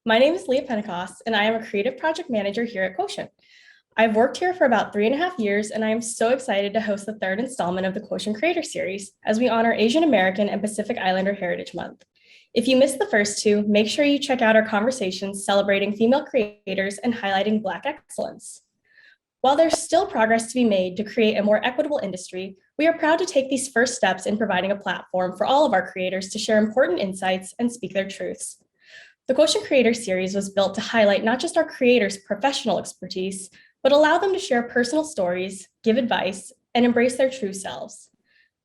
My name is Leah Pentecost, and I am a creative project manager here at Quotient. I've worked here for about 3.5 years, and I am so excited to host the third installment of the Quotient Creator Series as we honor Asian American and Pacific Islander Heritage Month. If you missed the first two, make sure you check out our conversations celebrating female creators and highlighting Black excellence. While there's still progress to be made to create a more equitable industry, we are proud to take these first steps in providing a platform for all of our creators to share important insights and speak their truths. The Quotient Creator Series was built to highlight not just our creators' professional expertise, but allow them to share personal stories, give advice, and embrace their true selves.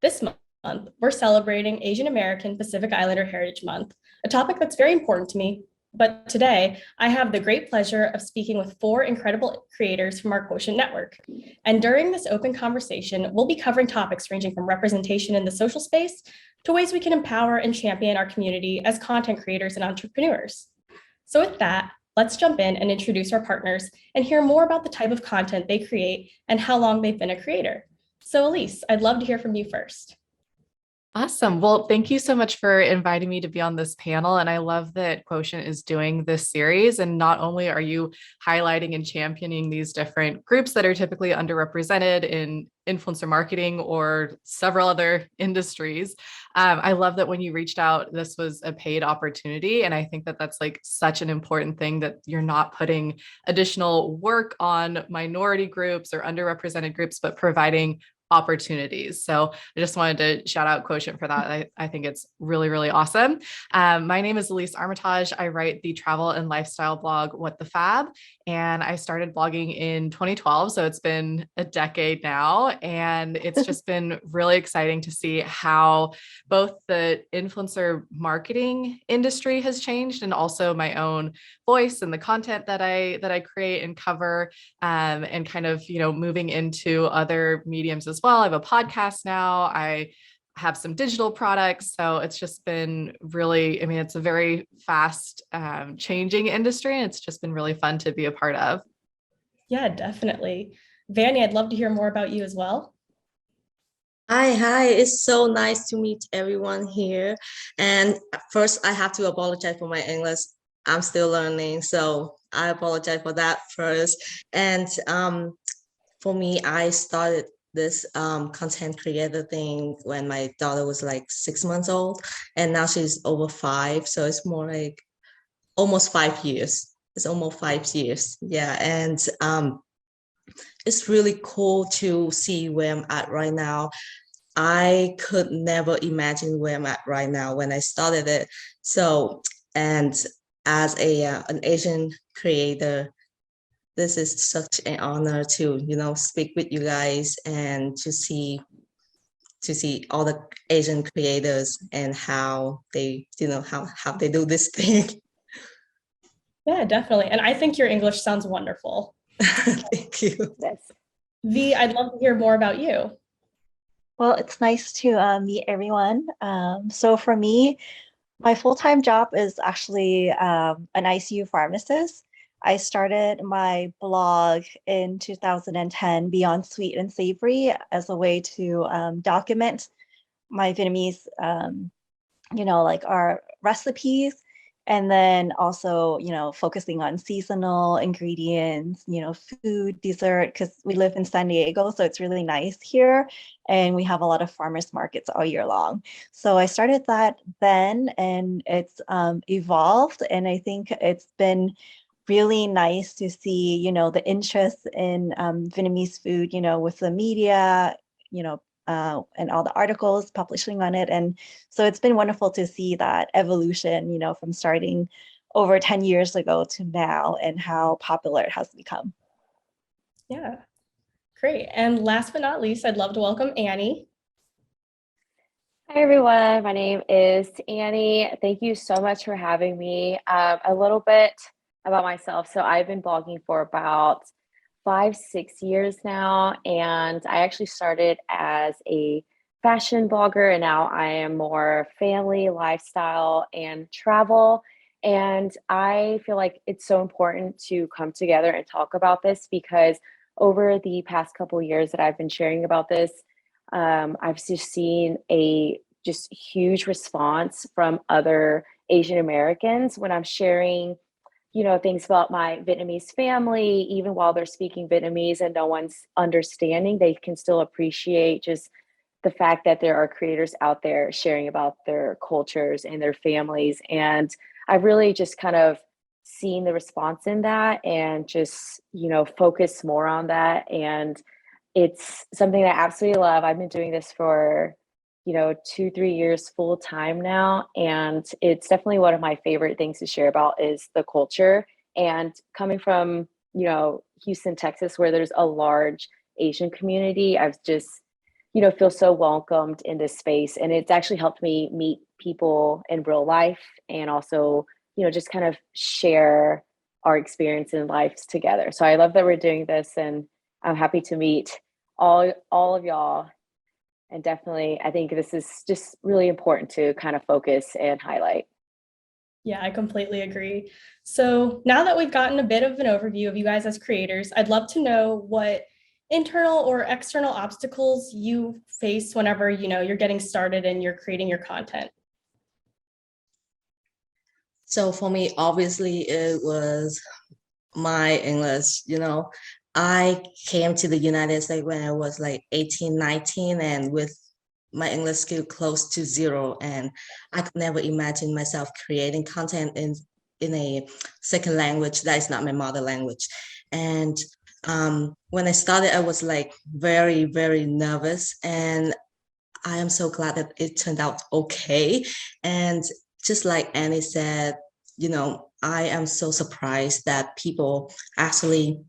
This month, we're celebrating Asian American Pacific Islander Heritage Month, a topic that's very important to me. But today, I have the great pleasure of speaking with 4 incredible creators from our Quotient network. And during this open conversation, we'll be covering topics ranging from representation in the social space to ways we can empower and champion our community as content creators and entrepreneurs. So with that, let's jump in and introduce our partners and hear more about the type of content they create and how long they've been a creator. So Elise, I'd love to hear from you first. Awesome. Well, thank you so much for inviting me to be on this panel. And I love that Quotient is doing this series. And not only are you highlighting and championing these different groups that are typically underrepresented in influencer marketing or several other industries. I love that when you reached out, this was a paid opportunity. And I think that that's like such an important thing, that you're not putting additional work on minority groups or underrepresented groups, but providing opportunities. So I just wanted to shout out Quotient for that. I think it's really, really awesome. My name is Elise Armitage. I write the travel and lifestyle blog, What the Fab, and I started blogging in 2012. So it's been a decade now. And it's just been really exciting to see how both the influencer marketing industry has changed and also my own voice and the content that I create and cover, and kind of, moving into other mediums as well. I have a podcast now. I have some digital products. So it's just been really, it's a very fast changing industry, and it's just been really fun to be a part of. Yeah, definitely. Vanny, I'd love to hear more about you as well. Hi. It's so nice to meet everyone here. And first, I have to apologize for my English. I'm still learning, so I apologize for that first. And for me, I started this content creator thing when my daughter was like 6 months old, and now she's over 5. So it's more like almost 5 years. It's almost 5 years. Yeah. And it's really cool to see where I'm at right now. I could never imagine where I'm at right now when I started it. So, and as an Asian creator, this is such an honor to, speak with you guys and to see all the Asian creators and how they, how they do this thing. Yeah, definitely. And I think your English sounds wonderful. Thank you. Yes. V, I'd love to hear more about you. Well, it's nice to meet everyone. So for me, my full-time job is actually an ICU pharmacist. I started my blog in 2010, Beyond Sweet and Savory, as a way to document my Vietnamese, like our recipes. And then also, focusing on seasonal ingredients, food, dessert, because we live in San Diego, so it's really nice here. And we have a lot of farmers markets all year long. So I started that then, and it's evolved. And I think it's been really nice to see, the interest in Vietnamese food, with the media, and all the articles publishing on it. And so it's been wonderful to see that evolution, from starting over 10 years ago to now, and how popular it has become. Yeah, great. And last but not least, I'd love to welcome Annie. Hi, everyone. My name is Annie. Thank you so much for having me. A little bit about myself. So I've been blogging for about 5-6 years now, and I actually started as a fashion blogger, and now I am more family, lifestyle, and travel. And I feel like it's so important to come together and talk about this, because over the past couple of years that I've been sharing about this, I've just seen a just huge response from other Asian Americans when I'm sharing things about my Vietnamese family, even while they're speaking Vietnamese and no one's understanding, they can still appreciate just the fact that there are creators out there sharing about their cultures and their families. And I've really just kind of seen the response in that and just, focus more on that. And it's something that I absolutely love. I've been doing this for 2-3 years full time now, and it's definitely one of my favorite things to share about is the culture. And coming from Houston, Texas, where there's a large Asian community, I've just feel so welcomed in this space, and it's actually helped me meet people in real life and also just kind of share our experience in lives together. So I love that we're doing this, and I'm happy to meet all of y'all. And definitely, I think this is just really important to kind of focus and highlight. Yeah, I completely agree. So now that we've gotten a bit of an overview of you guys as creators, I'd love to know what internal or external obstacles you face whenever, you're getting started and you're creating your content. So for me, obviously, it was my English. I came to the United States when I was like 18, 19, and with my English skill close to zero. And I could never imagine myself creating content in a second language that is not my mother language. And when I started, I was like very, very nervous. And I am so glad that it turned out okay. And just like Annie said, I am so surprised that people actually,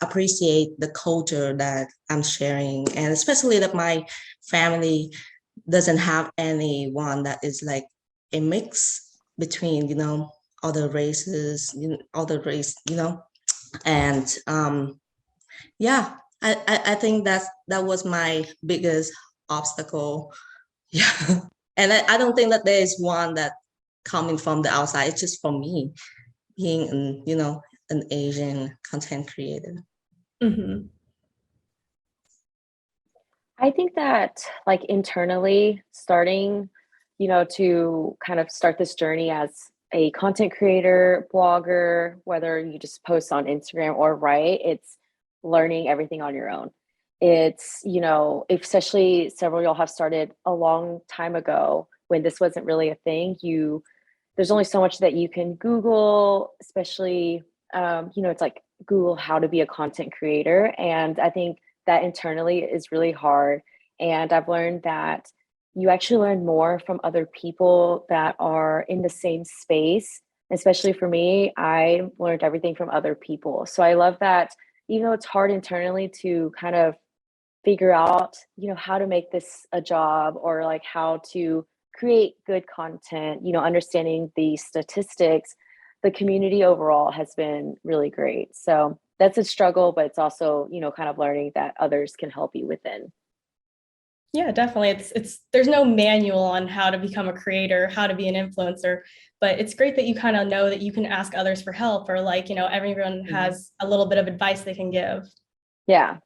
appreciate the culture that I'm sharing. And especially that my family doesn't have anyone that is like a mix between, other races, other race, and yeah, I think that was my biggest obstacle. Yeah. And I don't think that there is one that coming from the outside. It's just for me being an Asian content creator. Mhm. I think that like internally starting, to kind of start this journey as a content creator, blogger, whether you just post on Instagram or write, it's learning everything on your own. It's, especially several of y'all have started a long time ago when this wasn't really a thing. There's only so much that you can Google, especially, it's like Google how to be a content creator. And I think that internally is really hard. And I've learned that you actually learn more from other people that are in the same space. Especially for me, I learned everything from other people. So I love that even though it's hard internally to kind of figure out, how to make this a job or like how to create good content, understanding the statistics, the community overall has been really great. So that's a struggle, but it's also, kind of learning that others can help you within. Yeah, definitely. It's there's no manual on how to become a creator, how to be an influencer, but it's great that you kind of know that you can ask others for help or like, everyone has a little bit of advice they can give. Yeah.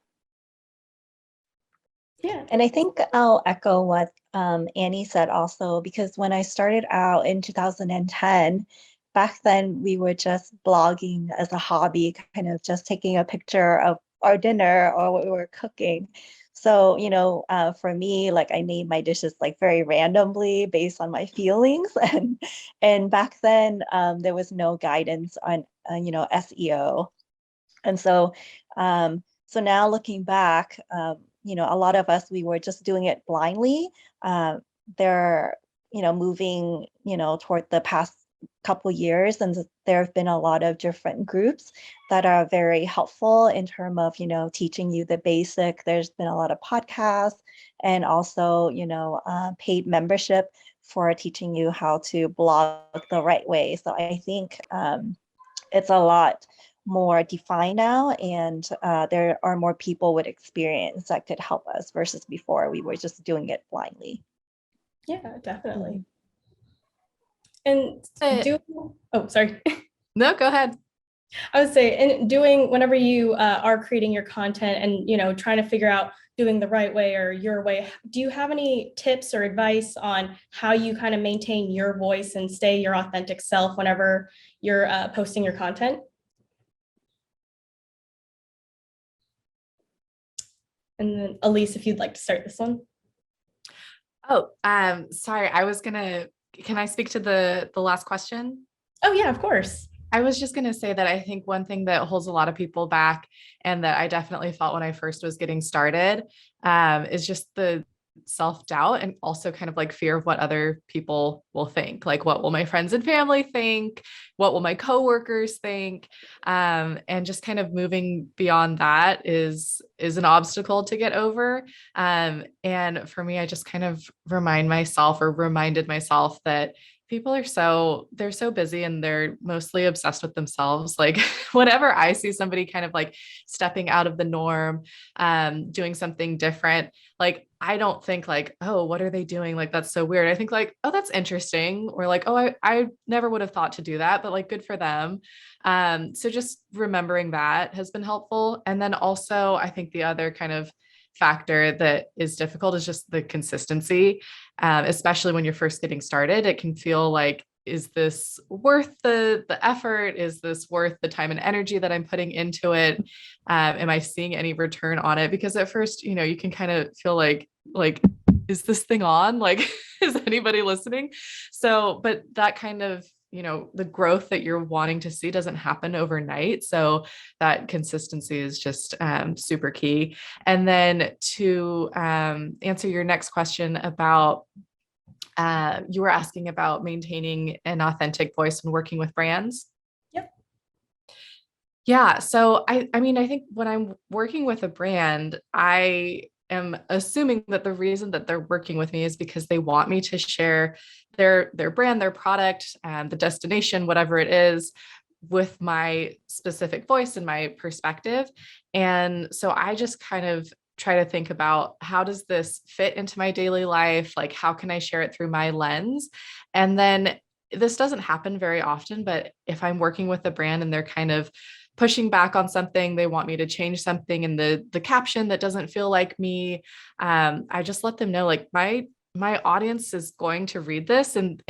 Yeah. And I think I'll echo what Annie said also, because when I started out in 2010, back then we were just blogging as a hobby, kind of just taking a picture of our dinner or what we were cooking. So, for me, like I made my dishes like very randomly based on my feelings. And back then there was no guidance on, SEO. And so now looking back, a lot of us, we were just doing it blindly. They're, moving, toward the past couple years, and there have been a lot of different groups that are very helpful in terms of, teaching you the basic. There's been a lot of podcasts and also, paid membership for teaching you how to blog the right way. So I think it's a lot more defined now, and there are more people with experience that could help us versus before we were just doing it blindly. Yeah, definitely. And sorry. No, go ahead. I would say, and doing whenever you are creating your content and, trying to figure out doing the right way or your way. Do you have any tips or advice on how you kind of maintain your voice and stay your authentic self whenever you're posting your content? And then Elise, if you'd like to start this one. Oh, sorry, can I speak to the last question? Oh yeah, of course. I was just going to say that I think one thing that holds a lot of people back, and that I definitely felt when I first was getting started, is just the self-doubt and also kind of like fear of what other people will think. Like, what will my friends and family think? What will my coworkers think? And just kind of moving beyond that is an obstacle to get over. And for me, I just kind of reminded myself that people they're so busy and they're mostly obsessed with themselves. Like whenever I see somebody kind of like stepping out of the norm, doing something different, like I don't think like, oh, what are they doing? Like, that's so weird. I think like, oh, that's interesting. Or like, oh, I never would have thought to do that, but like, good for them. So just remembering that has been helpful. And then also, I think the other kind of factor that is difficult is just the consistency, especially when you're first getting started. It can feel like, is this worth the effort? Is this worth the time and energy that I'm putting into it? Am I seeing any return on it? Because at first, you can kind of feel like, is this thing on? Like, is anybody listening? So, but that kind of, the growth that you're wanting to see doesn't happen overnight. So that consistency is just super key. And then to answer your next question about, you were asking about maintaining an authentic voice when working with brands. Yep. Yeah. So I mean, I think when I'm working with a brand, I am assuming that the reason that they're working with me is because they want me to share their brand, their product, and the destination, whatever it is, with my specific voice and my perspective. And so I just kind of try to think about, how does this fit into my daily life? Like, how can I share it through my lens? And then this doesn't happen very often, but if I'm working with a brand and they're kind of pushing back on something, they want me to change something in the caption that doesn't feel like me, I just let them know, like, my audience is going to read this and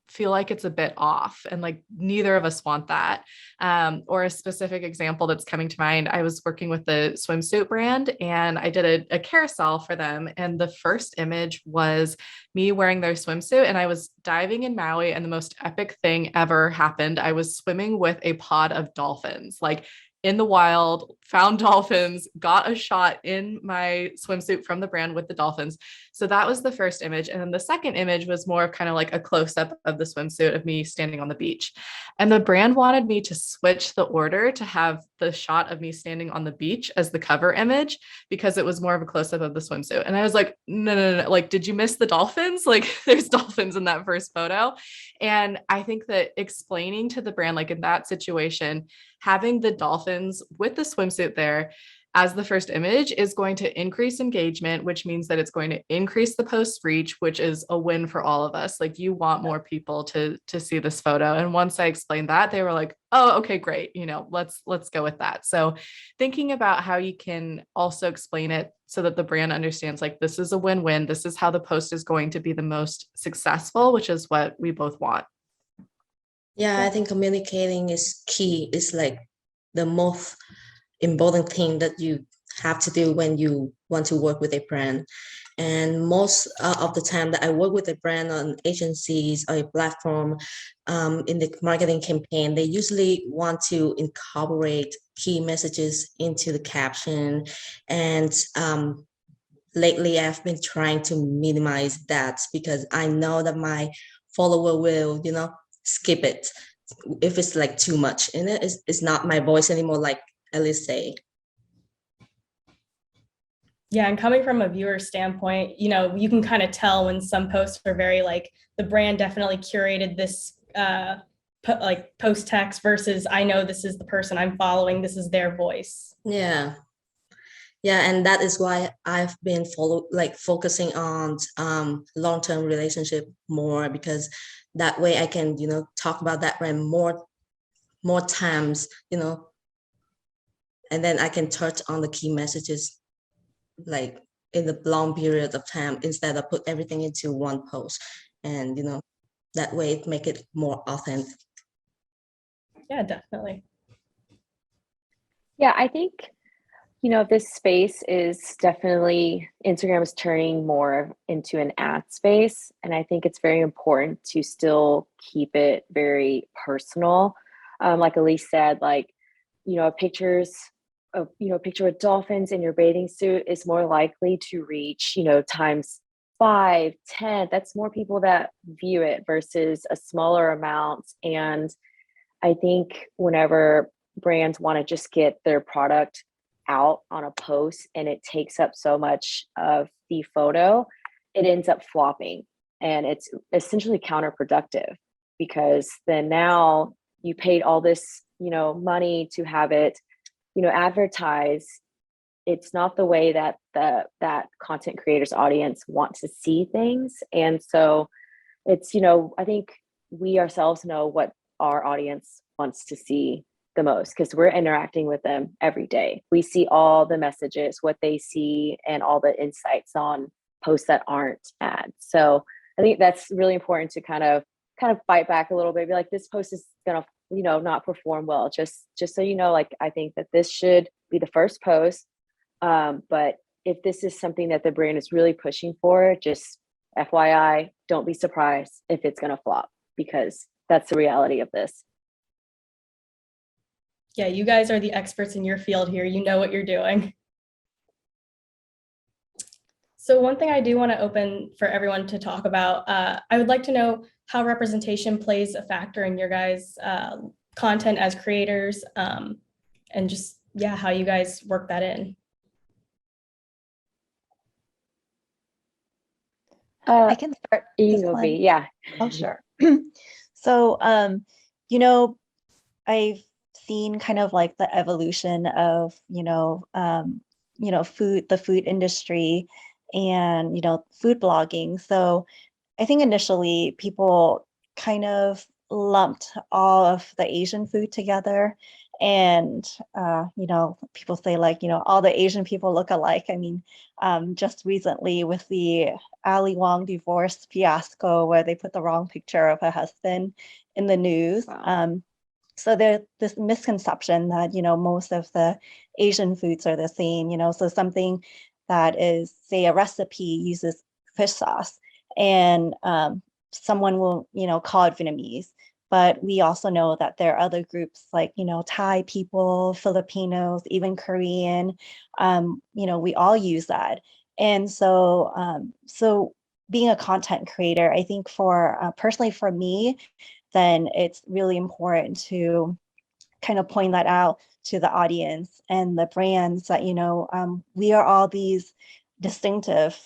feel like it's a bit off, and like neither of us want that. Or a specific example that's coming to mind, I was working with the swimsuit brand and I did a carousel for them, and the first image was me wearing their swimsuit, and I was diving in Maui, and the most epic thing ever happened. I was swimming with a pod of dolphins, like in the wild, found dolphins, got a shot in my swimsuit from the brand with the dolphins. So that was the first image. And then the second image was more of kind of like a close up of the swimsuit of me standing on the beach. And the brand wanted me to switch the order to have the shot of me standing on the beach as the cover image, because it was more of a close up of the swimsuit. And I was like, no. Like, did you miss the dolphins? Like, there's dolphins in that first photo. And I think that explaining to the brand, like in that situation, having the dolphins with the swimsuit there as the first image is going to increase engagement, which means that it's going to increase the post reach, which is a win for all of us. Like, you want more people to see this photo. And once I explained that, they were like, oh, okay, great. Let's go with that. So thinking about how you can also explain it so that the brand understands, like, this is a win-win. This is how the post is going to be the most successful, which is what we both want. Yeah, I think communicating is key. It's like the most important thing that you have to do when you want to work with a brand. And most of the time that I work with a brand on agencies or a platform, in the marketing campaign, they usually want to incorporate key messages into the caption. And lately, I've been trying to minimize that because I know that my follower will, skip it if it's like too much in it. It's not my voice anymore, like Elise say. Yeah, and coming from a viewer standpoint, you can kind of tell when some posts are very like, the brand definitely curated this post text versus, I know this is the person I'm following, this is their voice. Yeah, and that is why I've been focusing on long-term relationship more, because that way I can talk about that brand more times, and then I can touch on the key messages like in a long period of time instead of put everything into one post. And that way it make it more authentic. Yeah, definitely. Yeah, I think, this space is definitely, Instagram is turning more into an ad space. And I think it's very important to still keep it very personal. Like Elise said, like, pictures of, picture with dolphins in your bathing suit is more likely to reach, times 5, 10. That's more people that view it versus a smaller amount. And I think whenever brands want to just get their product out on a post and it takes up so much of the photo, it ends up flopping. And it's essentially counterproductive because then now you paid all this, money to have it, advertise. It's not the way that that content creators audience want to see things. And so it's, I think we ourselves know what our audience wants to see the most because we're interacting with them every day. We see all the messages, what they see, and all the insights on posts that aren't ads. So I think that's really important to kind of fight back a little bit, be like, this post is gonna, not perform well. Just so you know, like I think that this should be the first post. But if this is something that the brand is really pushing for, just FYI, don't be surprised if it's going to flop because that's the reality of this. Yeah, you guys are the experts in your field here. You know what you're doing. So one thing I do want to open for everyone to talk about, I would like to know how representation plays a factor in your guys' content as creators, and just, yeah, how you guys work that in. I can start You this can go, one. B. Yeah. Oh, sure. So, I've seen kind of like the evolution of, the food industry and, food blogging. So I think initially people kind of lumped all of the Asian food together. And, people say like, all the Asian people look alike. I mean, just recently with the Ali Wong divorce fiasco where they put the wrong picture of her husband in the news. Wow. So there's this misconception that, most of the Asian foods are the same, so something that is, say, a recipe uses fish sauce and someone will, call it Vietnamese. But we also know that there are other groups like, Thai people, Filipinos, even Korean, we all use that. And so being a content creator, I think for personally for me, then it's really important to kind of point that out to the audience and the brands that, we are all these distinctive,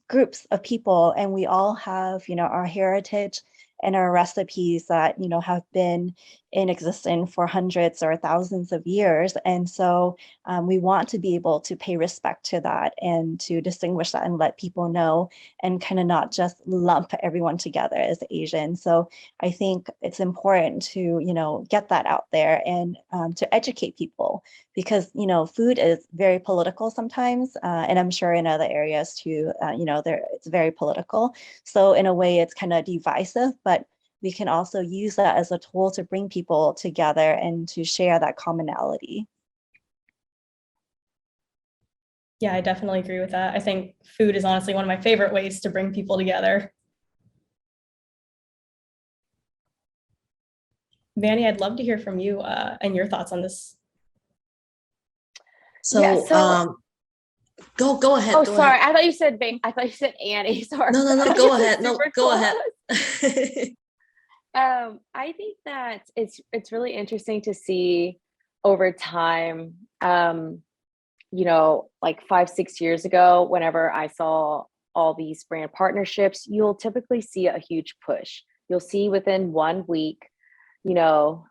groups of people, and we all have, our heritage and our recipes that, have been in existence for hundreds or thousands of years. And so we want to be able to pay respect to that and to distinguish that and let people know and kind of not just lump everyone together as Asian. So I think it's important to, get that out there and to educate people because, food is very political sometimes. And I'm sure in other areas too, it's very political. So in a way it's kind of divisive, but we can also use that as a tool to bring people together and to share that commonality. Yeah, I definitely agree with that. I think food is honestly one of my favorite ways to bring people together. Vanny, I'd love to hear from you and your thoughts on this. So, go ahead. Oh, go sorry. ahead. I thought you said I thought you said Annie. Sorry. No, go ahead. No, Super go close. ahead. I think that it's really interesting to see over time. Like 5, 6 years ago, whenever I saw all these brand partnerships, you'll typically see a huge push. You'll see within 1 week, you know,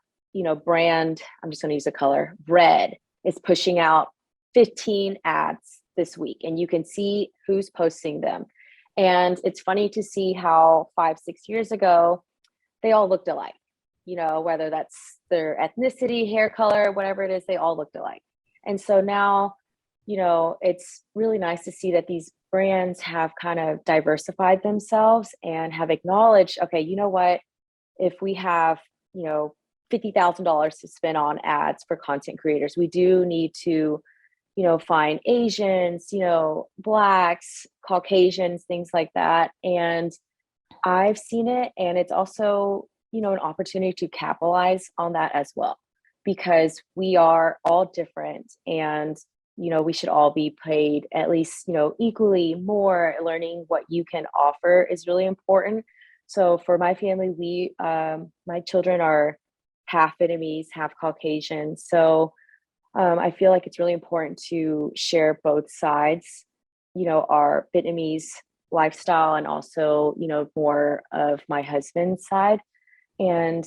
brand, I'm just going to use a color, red is pushing out 15 ads this week, and you can see who's posting them. And it's funny to see how 5, 6 years ago, they all looked alike, whether that's their ethnicity, hair color, whatever it is, they all looked alike. And so now it's really nice to see that these brands have kind of diversified themselves and have acknowledged, okay, you know what, if we have, $50,000 to spend on ads for content creators, we do need to, find Asians, Blacks, Caucasians, things like that. And I've seen it, and it's also, an opportunity to capitalize on that as well, because we are all different, and we should all be paid at least, equally more. Learning what you can offer is really important. So for my family, my children are half Vietnamese, half Caucasian. So I feel like it's really important to share both sides, our Vietnamese lifestyle and also, more of my husband's side. And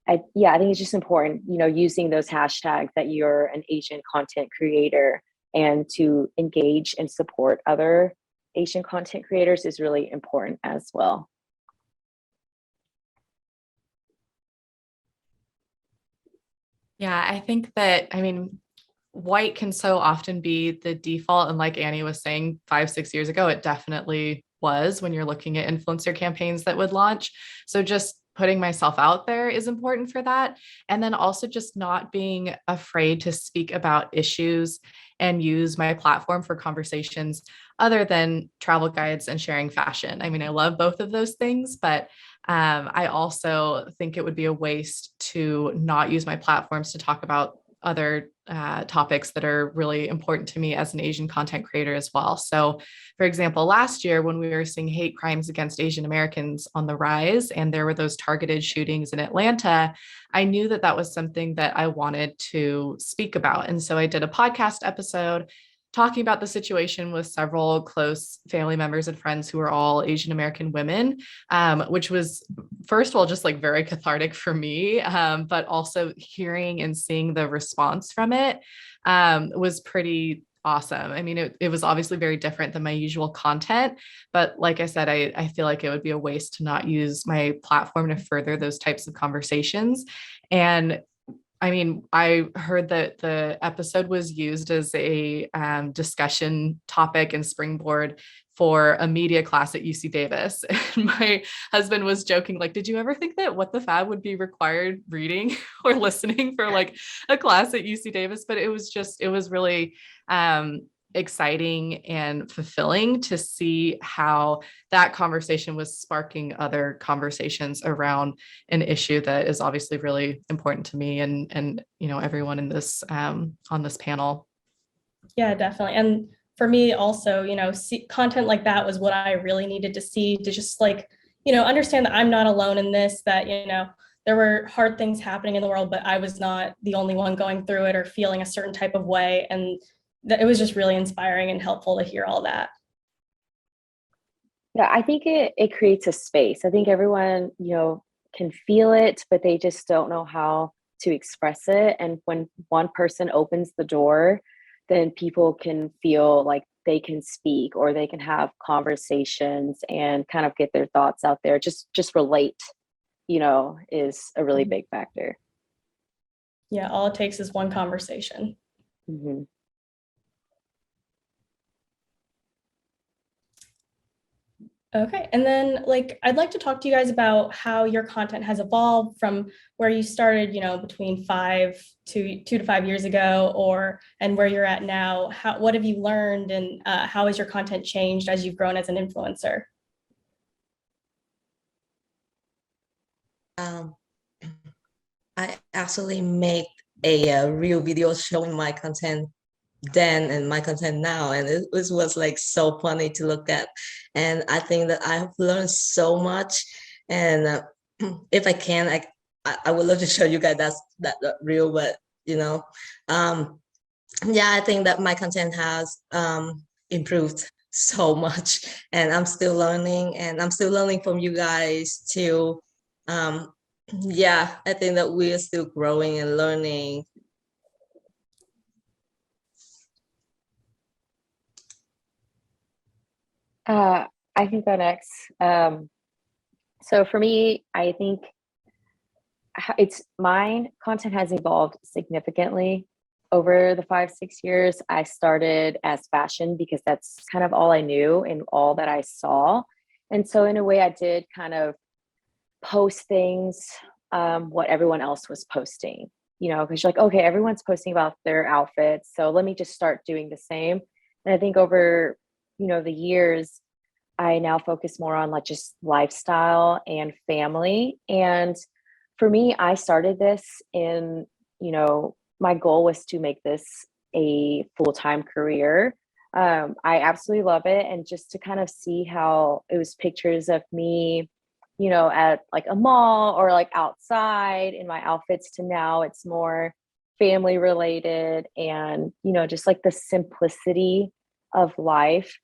I think it's just important, using those hashtags that you're an Asian content creator, and to engage and support other Asian content creators is really important as well. Yeah, I think that, white can so often be the default. And like Annie was saying, 5, 6 years ago, it definitely was when you're looking at influencer campaigns that would launch. So just putting myself out there is important for that. And then also just not being afraid to speak about issues and use my platform for conversations other than travel guides and sharing fashion. I love both of those things, but I also think it would be a waste to not use my platforms to talk about other topics that are really important to me as an Asian content creator as well. So, for example, last year when we were seeing hate crimes against Asian Americans on the rise, and there were those targeted shootings in Atlanta, I knew that that was something that I wanted to speak about. And so I did a podcast episode talking about the situation with several close family members and friends who are all Asian American women, which was, first of all, just like very cathartic for me, but also hearing and seeing the response from it was pretty awesome. It was obviously very different than my usual content, but like I said, I feel like it would be a waste to not use my platform to further those types of conversations. And I heard that the episode was used as a discussion topic and springboard for a media class at UC Davis. And my husband was joking, like, did you ever think that What the Fab would be required reading or listening for like a class at UC Davis? But it was really exciting and fulfilling to see how that conversation was sparking other conversations around an issue that is obviously really important to me and everyone in this on this panel. Yeah, definitely. And for me also, content like that was what I really needed to see to just understand that I'm not alone in this, that, there were hard things happening in the world, but I was not the only one going through it or feeling a certain type of way. And that it was just really inspiring and helpful to hear all that. Yeah, I think it creates a space. I think everyone, can feel it, but they just don't know how to express it. And when one person opens the door, then people can feel like they can speak, or they can have conversations and kind of get their thoughts out there. Just relate, is a really big factor. Yeah, all it takes is one conversation. Mm-hmm. Okay, and then I'd like to talk to you guys about how your content has evolved from where you started, between 2 to 5 years ago, and where you're at now. What have you learned, and how has your content changed as you've grown as an influencer? I actually make a real video showing my content then and my content now, and it was like so funny to look at. And I think that I have learned so much. And if I can, I would love to show you guys that reel, but yeah, I think that my content has improved so much, and I'm still learning, and I'm still learning from you guys too. Yeah, I think that we are still growing and learning. I can go next. So for me, I think it's mine content has evolved significantly. over the 5, 6 years, I started as fashion because that's kind of all I knew and all that I saw. And so in a way I did kind of post things, what everyone else was posting, because you're like, okay, everyone's posting about their outfits. So let me just start doing the same. And I think over, the years, I now focus more on like just lifestyle and family. And for me, I started this in, my goal was to make this a full-time career. I absolutely love it. And just to kind of see how it was pictures of me, at like a mall or like outside in my outfits to now it's more family related and, just like the simplicity of life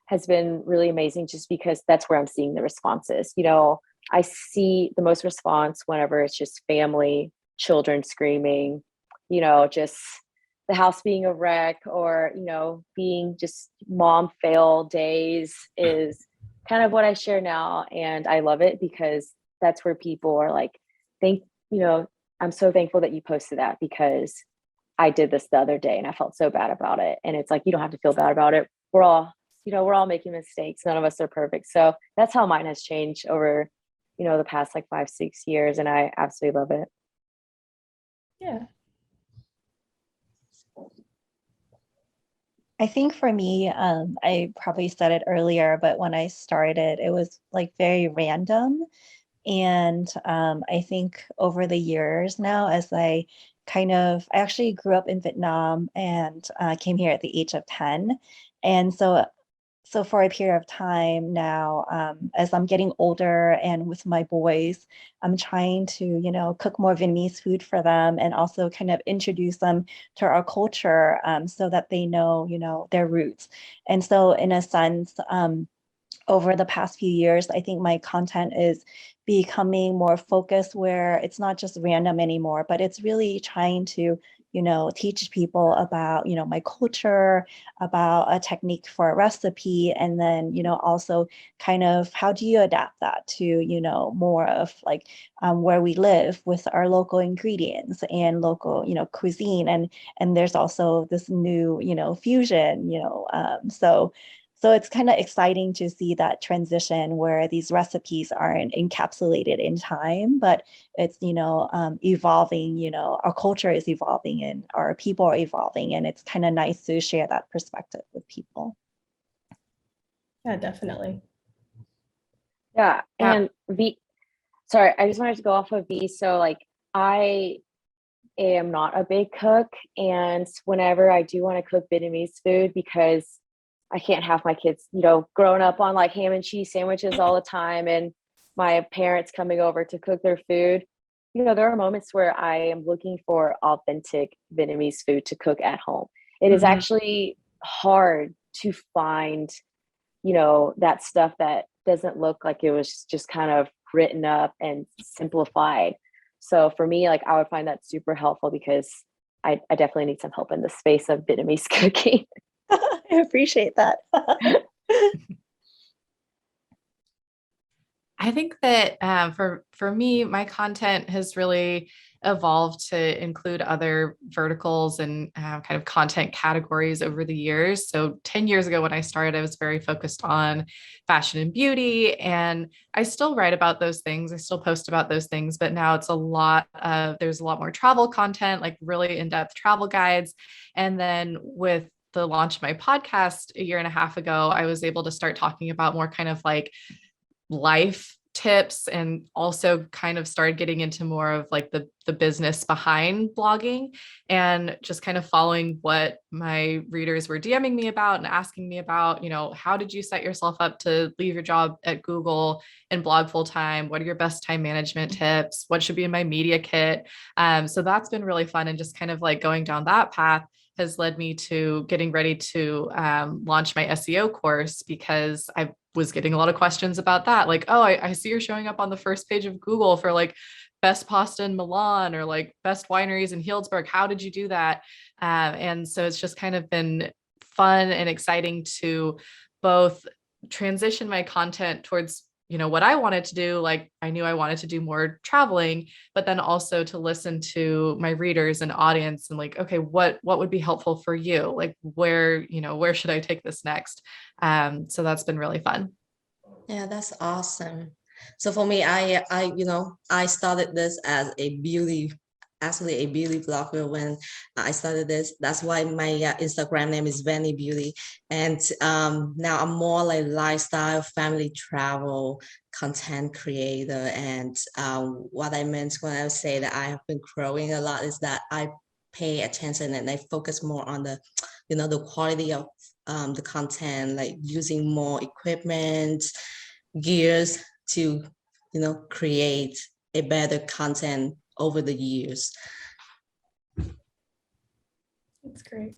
has been really amazing just because that's where I'm seeing the responses. I see the most response whenever it's just family, children screaming, just the house being a wreck or, being just mom fail days is kind of what I share now. And I love it because that's where people are like, I'm so thankful that you posted that because I did this the other day and I felt so bad about it. And it's like, you don't have to feel bad about it. We're all making mistakes. None of us are perfect. So that's how mine has changed over, the past like 5, 6 years. And I absolutely love it. Yeah. I think for me, I probably said it earlier, but when I started, it was like very random. And I think over the years now, as I actually grew up in Vietnam and came here at the age of 10. And so for a period of time now, as I'm getting older and with my boys, I'm trying to, cook more Vietnamese food for them and also kind of introduce them to our culture so that they know, their roots. And so in a sense, over the past few years, I think my content is becoming more focused where it's not just random anymore, but it's really trying to, teach people about, my culture, about a technique for a recipe, and then, also kind of how do you adapt that to, more of like where we live with our local ingredients and local, cuisine. And there's also this new, fusion, so it's kind of exciting to see that transition where these recipes aren't encapsulated in time, but it's, evolving, our culture is evolving and our people are evolving. And it's kind of nice to share that perspective with people. Yeah, definitely. Yeah. Yeah. And sorry, I just wanted to go off of V. So like I am not a big cook. And whenever I do want to cook Vietnamese food, because I can't have my kids, growing up on like ham and cheese sandwiches all the time and my parents coming over to cook their food. There are moments where I am looking for authentic Vietnamese food to cook at home. It is actually hard to find, that stuff that doesn't look like it was just kind of written up and simplified. So for me, like I would find that super helpful because I definitely need some help in the space of Vietnamese cooking. I appreciate that. I think that for me, my content has really evolved to include other verticals and kind of content categories over the years. So 10 years ago when I started, I was very focused on fashion and beauty, and I still write about those things. I still post about those things, but now there's a lot more travel content, like really in-depth travel guides. And then with the launch of my podcast a year and a half ago, I was able to start talking about more kind of like life tips and also kind of started getting into more of like the business behind blogging and just kind of following what my readers were DMing me about and asking me about, how did you set yourself up to leave your job at Google and blog full time? What are your best time management tips? What should be in my media kit? So that's been really fun, and just kind of like going down that path has led me to getting ready to launch my SEO course, because I was getting a lot of questions about that. Like, oh, I see you're showing up on the first page of Google for like best pasta in Milan or like best wineries in Healdsburg. How did you do that? And so it's just kind of been fun and exciting to both transition my content towards what I wanted to do. Like I knew I wanted to do more traveling, but then also to listen to my readers and audience and like, okay, what would be helpful for you? Like where should I take this next? So that's been really fun. Yeah, that's awesome. So for me, I started this as actually a beauty blogger when I started this. That's why my Instagram name is Vanny Beauty. And now I'm more like lifestyle, family travel content creator. And what I meant when I say that I have been growing a lot is that I pay attention and I focus more on the quality of the content, like using more equipment, gears to, create a better content over the years. That's great.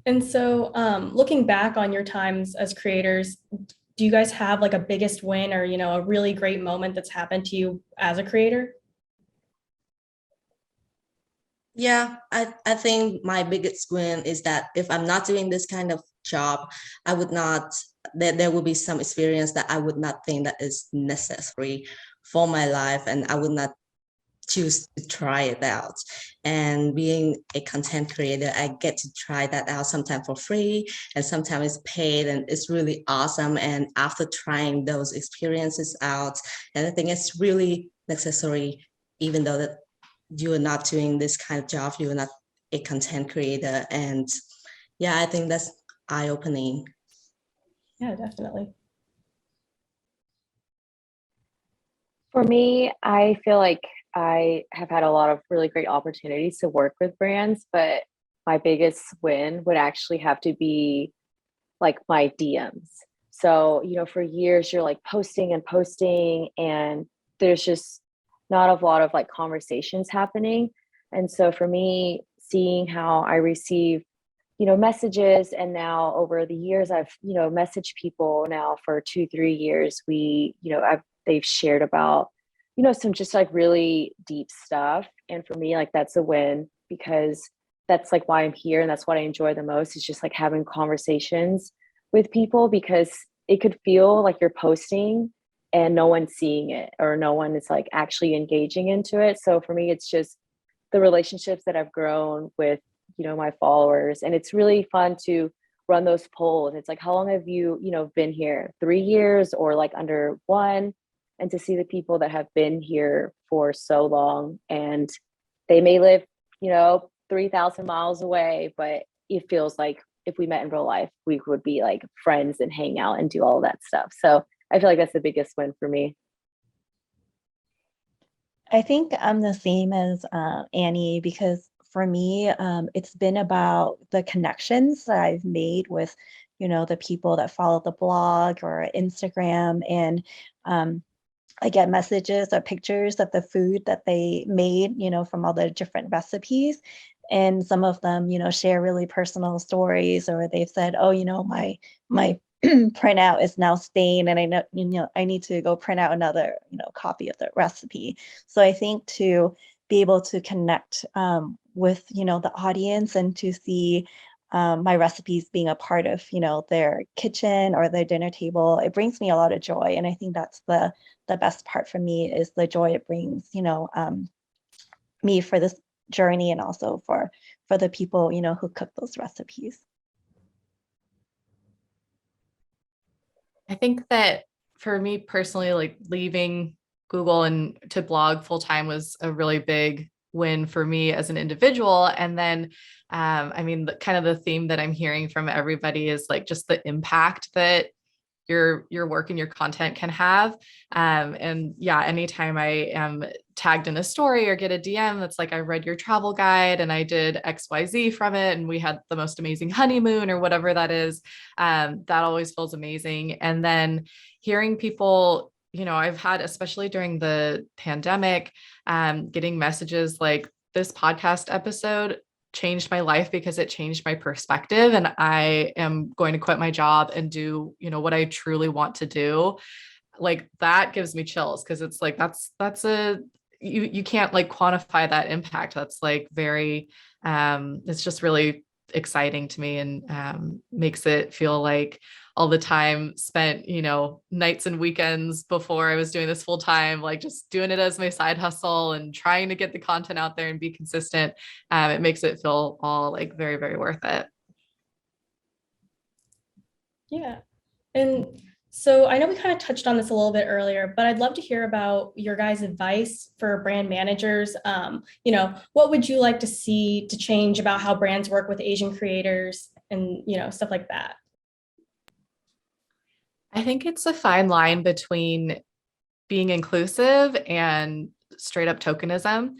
And so looking back on your times as creators, do you guys have like a biggest win or, a really great moment that's happened to you as a creator? Yeah, I think my biggest win is that if I'm not doing this kind of job, I would not, there will be some experience that I would not think that is necessary for my life, and I would not choose to try it out. And being a content creator, I get to try that out sometimes for free and sometimes it's paid, and it's really awesome. And after trying those experiences out, and I think it's really necessary, even though that you are not doing this kind of job, you are not a content creator. And yeah, I think that's eye-opening. Yeah, definitely. For me, I feel like I have had a lot of really great opportunities to work with brands, but my biggest win would actually have to be like my DMs. So, for years you're like posting and posting, and there's just not a lot of like conversations happening. And so for me, seeing how I receive, messages, and now over the years, I've, messaged people now for 2, 3 years. They've shared about, some just like really deep stuff. And for me, like that's a win because that's like why I'm here. And that's what I enjoy the most is just like having conversations with people, because it could feel like you're posting and no one's seeing it or no one is like actually engaging into it. So for me, it's just the relationships that I've grown with, my followers. And it's really fun to run those polls. It's like, how long have you, been here? 3 years or like under one? And to see the people that have been here for so long, and they may live, 3,000 miles away, but it feels like if we met in real life, we would be like friends and hang out and do all of that stuff. So I feel like that's the biggest win for me. I think I'm the same as Annie because for me, it's been about the connections that I've made with, the people that follow the blog or Instagram, and um, I get messages or pictures of the food that they made, from all the different recipes. And some of them, share really personal stories, or they've said, oh, my printout is now stained and I know, I need to go print out another, copy of the recipe. So I think to be able to connect with, the audience and to see my recipes being a part of, their kitchen or their dinner table, it brings me a lot of joy. And I think that's the best part for me is the joy it brings, me for this journey and also for the people, who cook those recipes. I think that for me personally, like leaving Google and to blog full time was a really big win for me as an individual. And then, I mean, kind of the theme that I'm hearing from everybody is like just the impact that your work and your content can have. And yeah, anytime I am tagged in a story or get a DM that's like, I read your travel guide and I did XYZ from it, and we had the most amazing honeymoon or whatever that is, that always feels amazing. And then hearing people, I've had, especially during the pandemic, getting messages like this podcast episode changed my life because it changed my perspective, and I am going to quit my job and do, what I truly want to do. Like that gives me chills because it's like you can't like quantify that impact. That's like very it's just really exciting to me, and makes it feel like all the time spent, nights and weekends before I was doing this full time, like just doing it as my side hustle and trying to get the content out there and be consistent. It makes it feel all like very, very worth it. Yeah. And so I know we kind of touched on this a little bit earlier, but I'd love to hear about your guys' advice for brand managers. What would you like to see to change about how brands work with Asian creators and, stuff like that? I think it's a fine line between being inclusive and straight up tokenism.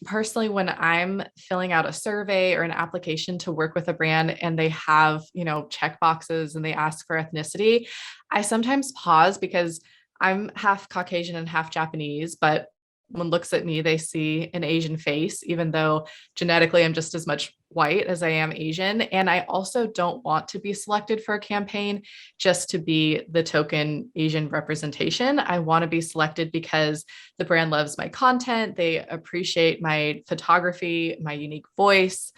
Personally, when I'm filling out a survey or an application to work with a brand and they have, check boxes and they ask for ethnicity, I sometimes pause because I'm half Caucasian and half Japanese, but when looks at me, they see an Asian face, even though genetically I'm just as much white as I am Asian. And I also don't want to be selected for a campaign just to be the token Asian representation. I want to be selected because the brand loves my content. They appreciate my photography, my unique voice.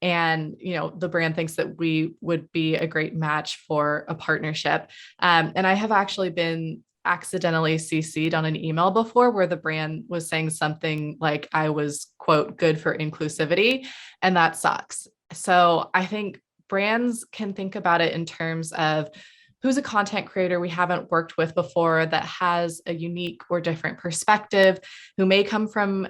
And, the brand thinks that we would be a great match for a partnership. And I have actually been accidentally CC'd on an email before where the brand was saying something like I was, quote, good for inclusivity, and that sucks. So I think brands can think about it in terms of who's a content creator we haven't worked with before that has a unique or different perspective, who may come from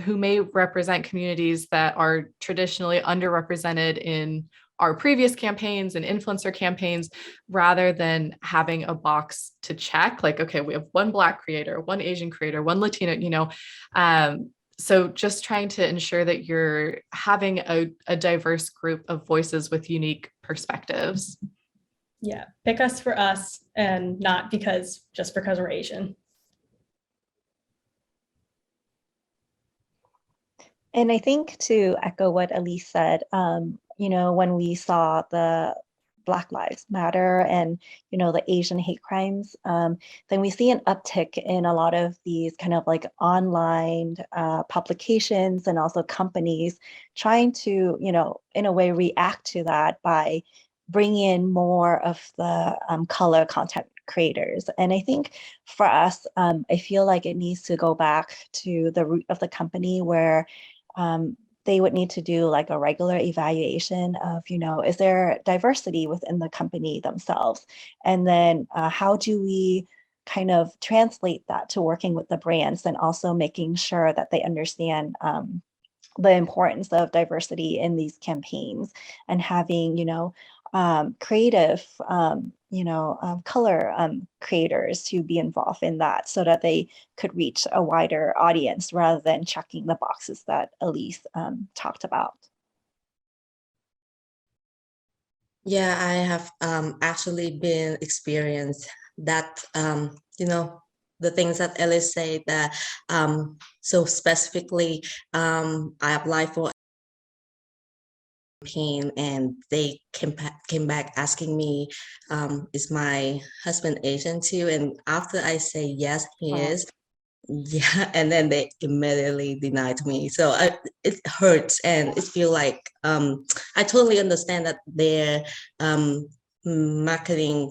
who may represent communities that are traditionally underrepresented in our previous campaigns and influencer campaigns, rather than having a box to check like, okay, we have one Black creator, one Asian creator, one Latino, so just trying to ensure that you're having a diverse group of voices with unique perspectives. Yeah, pick us for us and not just because we're Asian. And I think to echo what Elise said, when we saw the Black Lives Matter and, the Asian hate crimes, then we see an uptick in a lot of these kind of like online publications and also companies trying to, in a way react to that by bringing in more of the color content creators. And I think for us, I feel like it needs to go back to the root of the company where they would need to do like a regular evaluation of, is there diversity within the company themselves? And then how do we kind of translate that to working with the brands and also making sure that they understand the importance of diversity in these campaigns and having, creative, color creators to be involved in that so that they could reach a wider audience rather than checking the boxes that Elise talked about. Yeah, I have actually been experienced that, the things that Ellis said that, so specifically, I applied for campaign and they came back asking me, is my husband Asian too? And after I say yes, he is, yeah, and then they immediately denied me. So it hurts and it feel like I totally understand that their marketing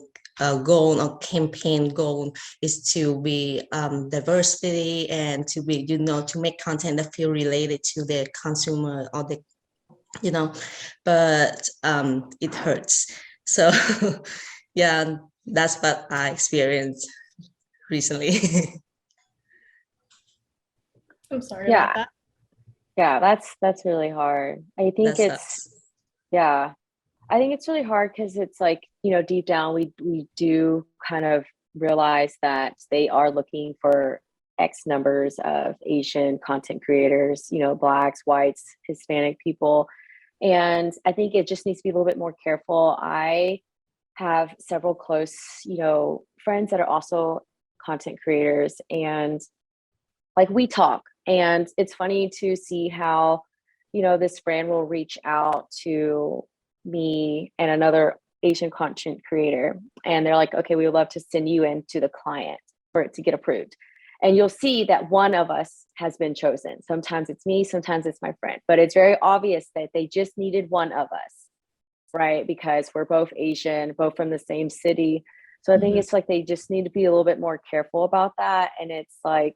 goal or campaign goal is to be diversity and to be, to make content that feel related to their consumer or the, but it hurts. So yeah, that's what I experienced recently. I'm sorry Yeah. about that. Yeah, that's really hard. I think yeah, I think it's really hard because it's like, deep down we do kind of realize that they are looking for X numbers of Asian content creators, Blacks, whites, Hispanic people. And I think it just needs to be a little bit more careful. I have several close, friends that are also content creators, and like we talk, and it's funny to see how, this brand will reach out to me and another Asian content creator, and they're like, okay, we would love to send you in to the client for it to get approved. and you'll see that one of us has been chosen. Sometimes it's me, sometimes it's my friend, but it's very obvious that they just needed one of us, right? Because we're both Asian, both from the same city. So I think it's like they just need to be a little bit more careful about that. And it's like,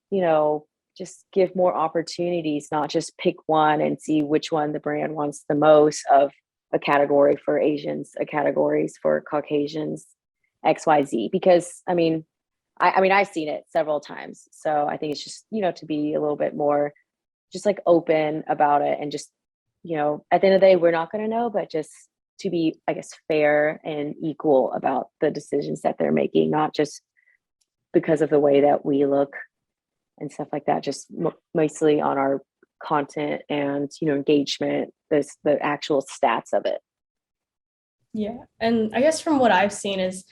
you know, just give more opportunities, not just pick one and see which one the brand wants the most of a category for Asians, a categories for Caucasians, XYZ. Because I mean, I've seen it several times. So I think it's just, you know, to be a little bit more just like open about it, and just, you know, at the end of the day, we're not going to know, but just to be, I guess, fair and equal about the decisions that they're making, not just because of the way that we look and stuff like that, just mostly on our content and, you know, engagement, the actual stats of it. Yeah. And I guess from what I've seen is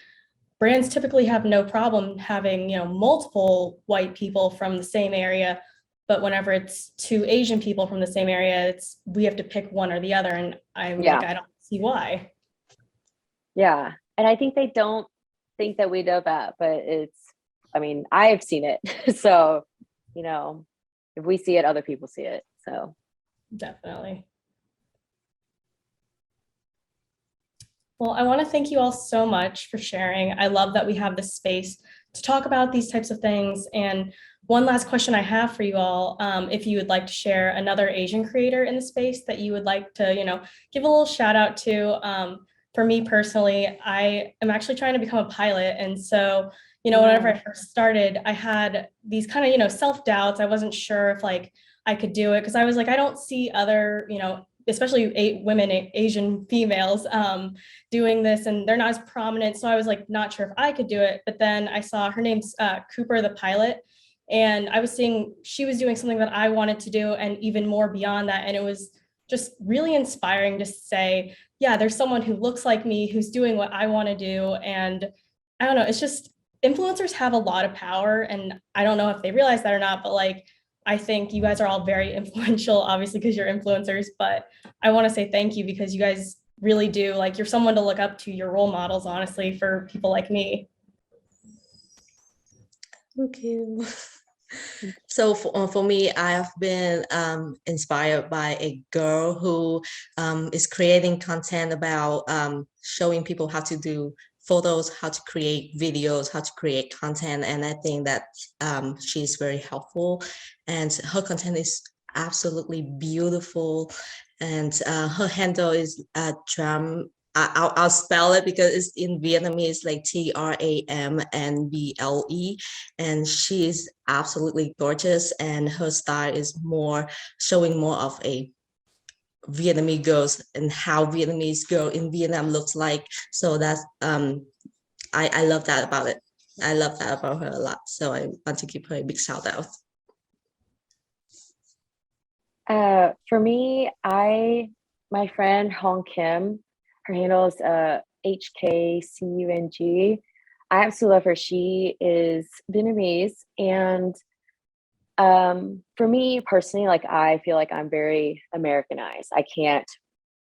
brands typically have no problem having, you know, multiple white people from the same area. But whenever it's two Asian people from the same area, we have to pick one or the other. And I'm like, I don't see why. Yeah. And I think they don't think that we know that, but I've seen it. So, you know, if we see it, other people see it. So definitely. Well, I want to thank you all so much for sharing. I love that we have this space to talk about these types of things. And one last question I have for you all, if you would like to share another Asian creator in the space that you would like to, you know, give a little shout out to. For me personally, I am actually trying to become a pilot. And so, you know, whenever I first started, I had these kind of, you know, self-doubts. I wasn't sure if like I could do it because I was like, I don't see other, you know, especially women, Asian females doing this, and they're not as prominent. So I was like, not sure if I could do it. But then I saw her name's Cooper, the pilot. And I was seeing she was doing something that I wanted to do and even more beyond that. And it was just really inspiring to say, yeah, there's someone who looks like me, who's doing what I want to do. And I don't know, it's just influencers have a lot of power. And I don't know if they realize that or not, but like, I think you guys are all very influential, obviously, because you're influencers, but I want to say thank you because you guys really do, like, you're someone to look up to, your role models, honestly, for people like me. Thank you. So for me, I've been inspired by a girl who is creating content about showing people how to do photos, how to create videos, how to create content. And I think that she's very helpful, and her content is absolutely beautiful. And her handle is Tram. I'll spell it because it's in Vietnamese, like TRAMNBLE, and she's absolutely gorgeous. And her style is more showing more of a Vietnamese girls and how Vietnamese girl in Vietnam looks like. So that's I love that about it. I love that about her a lot. So I want to give her a big shout out. For me, my friend Hong Kim, her handle is HKCUNG. I absolutely love her. She is Vietnamese, and for me personally, like I feel like I'm very Americanized. I can't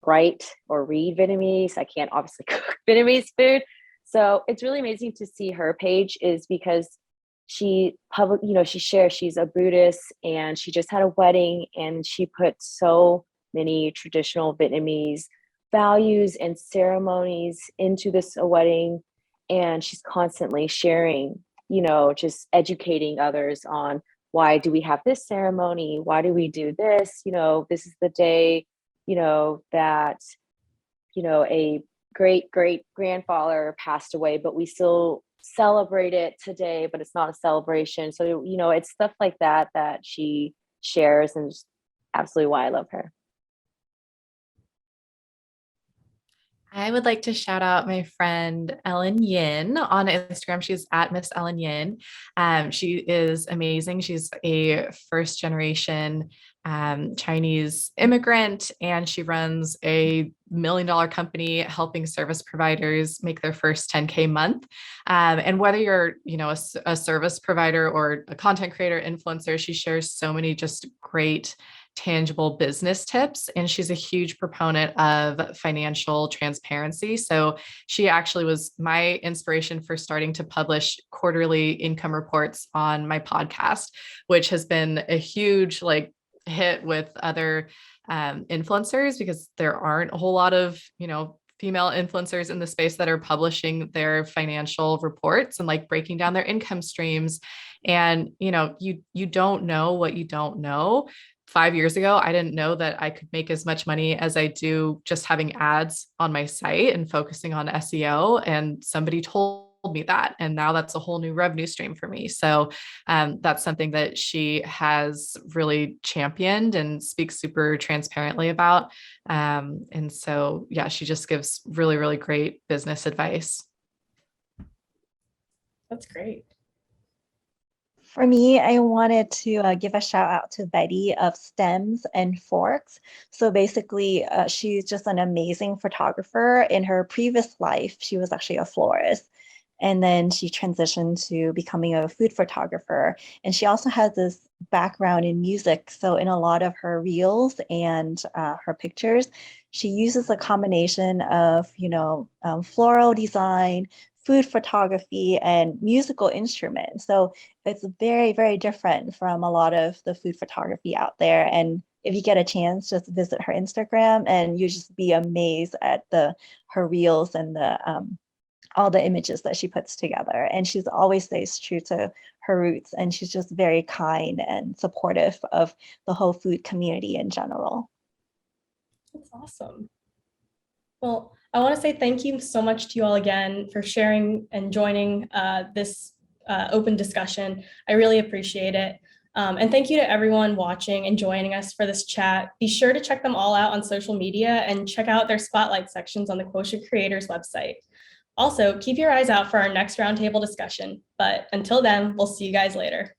write or read Vietnamese. I can't obviously cook Vietnamese food. So it's really amazing to see her page, is because she shares, she's a Buddhist, and she just had a wedding, and she put so many traditional Vietnamese values and ceremonies into this wedding. And she's constantly sharing, you know, just educating others on, why do we have this ceremony? Why do we do this? You know, this is the day, you know, that, you know, a great grandfather passed away, but we still celebrate it today, but it's not a celebration. So, you know, it's stuff like that that she shares, and just absolutely why I love her. I would like to shout out my friend Ellen Yin on Instagram. She's at Miss Ellen Yin. She is amazing. She's a first generation Chinese immigrant, and she runs a $1 million company helping service providers make their first 10K month. And whether you're, you know, a service provider or a content creator, influencer, she shares so many just great tangible business tips. And she's a huge proponent of financial transparency. So she actually was my inspiration for starting to publish quarterly income reports on my podcast, which has been a huge like hit with other influencers, because there aren't a whole lot of, female influencers in the space that are publishing their financial reports and like breaking down their income streams. And, you don't know what you don't know. 5 years ago, I didn't know that I could make as much money as I do just having ads on my site and focusing on SEO. And somebody told me that. And now that's a whole new revenue stream for me. So that's something that she has really championed and speaks super transparently about. And so, yeah, she just gives really, really great business advice. That's great. For me, I wanted to give a shout out to Betty of Stems and Forks. So basically, she's just an amazing photographer. In her previous life, she was actually a florist. And then she transitioned to becoming a food photographer. And she also has this background in music. So in a lot of her reels and her pictures, she uses a combination of, floral design, food photography, and musical instruments. So it's very, very different from a lot of the food photography out there. And if you get a chance, just visit her Instagram and you just be amazed at her reels and all the images that she puts together. And she's always stays true to her roots. And she's just very kind and supportive of the whole food community in general. That's awesome. Well, I want to say thank you so much to you all again for sharing and joining this open discussion. I really appreciate it. And thank you to everyone watching and joining us for this chat. Be sure to check them all out on social media and check out their spotlight sections on the Quotient Creators website. Also, keep your eyes out for our next roundtable discussion. But until then, we'll see you guys later.